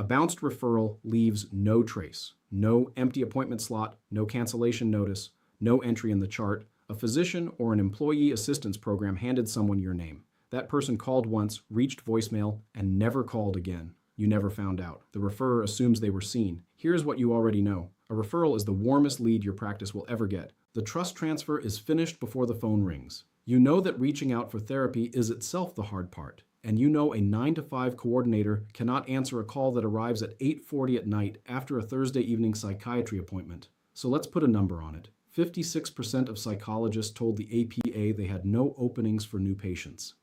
A bounced referral leaves no trace. No empty appointment slot, no cancellation notice, no entry in the chart. A physician or an employee assistance program handed someone your name. That person called once, reached voicemail, and never called again. You never found out. The referrer assumes they were seen. Here's what you already know. A referral is the warmest lead your practice will ever get. The trust transfer is finished before the phone rings. You know that reaching out for therapy is itself the hard part. And you know a 9 to 5 coordinator cannot answer a call that arrives at 8:40 at night after a Thursday evening psychiatry appointment. So let's put a number on it. 56% of psychologists told the APA they had no openings for new patients.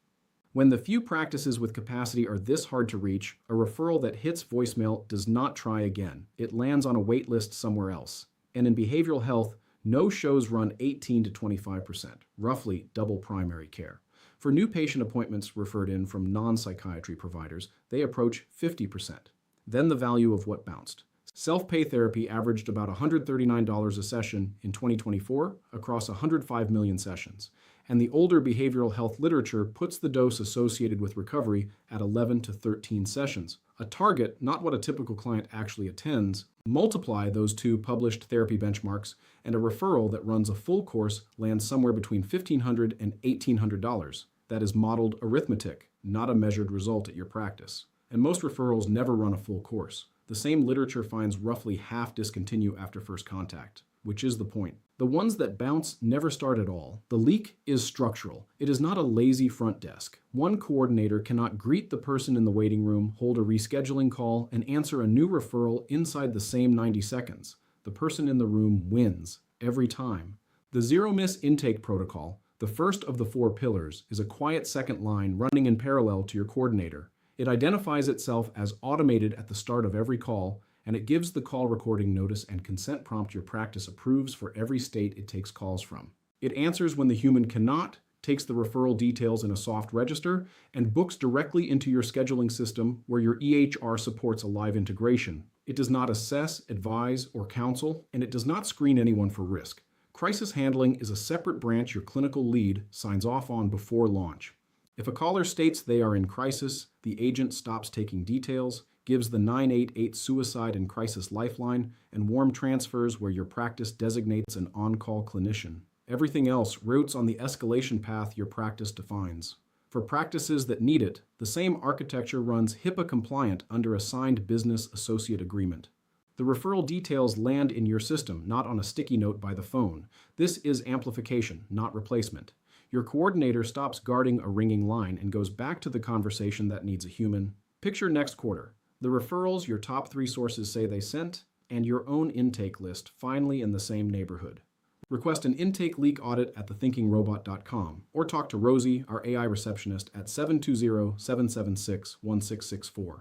When the few practices with capacity are this hard to reach, a referral that hits voicemail does not try again. It lands on a wait list somewhere else. And in behavioral health, no-shows run 18 to 25%, roughly double primary care. For new patient appointments referred in from non-psychiatry providers, they approach 50%. Then the value of what bounced. Self-pay therapy averaged about $139 a session in 2024 across 105 million sessions. And the older behavioral health literature puts the dose associated with recovery at 11 to 13 sessions. A target, not what a typical client actually attends. Multiply those two published therapy benchmarks, and a referral that runs a full course lands somewhere between $1,500 and $1,800. That is modeled arithmetic, not a measured result at your practice. And most referrals never run a full course. The same literature finds roughly half discontinue after first contact, which is the point. The ones that bounce never start at all. The leak is structural. It is not a lazy front desk. One coordinator cannot greet the person in the waiting room, hold a rescheduling call, and answer a new referral inside the same 90 seconds. The person in the room wins every time. The zero-miss intake protocol, the first of the 4 pillars, is a quiet second line running in parallel to your coordinator. It identifies itself as automated at the start of every call, and it gives the call recording notice and consent prompt your practice approves for every state it takes calls from. It answers when the human cannot, takes the referral details in a soft register, and books directly into your scheduling system where your EHR supports a live integration. It does not assess, advise, or counsel, and it does not screen anyone for risk. Crisis handling is a separate branch your clinical lead signs off on before launch. If a caller states they are in crisis, the agent stops taking details, gives the 988 suicide and crisis lifeline, and warm transfers where your practice designates an on-call clinician. Everything else routes on the escalation path your practice defines. For practices that need it, the same architecture runs HIPAA-Compliant under a signed business associate agreement. The referral details land in your system, not on a sticky note by the phone. This is amplification, not replacement. Your coordinator stops guarding a ringing line and goes back to the conversation that needs a human. Picture next quarter. The referrals your top 3 sources say they sent, and your own intake list finally in the same neighborhood. Request an intake leak audit at thethinkingrobot.com or talk to Rosey, our AI receptionist, at 720-776-1664.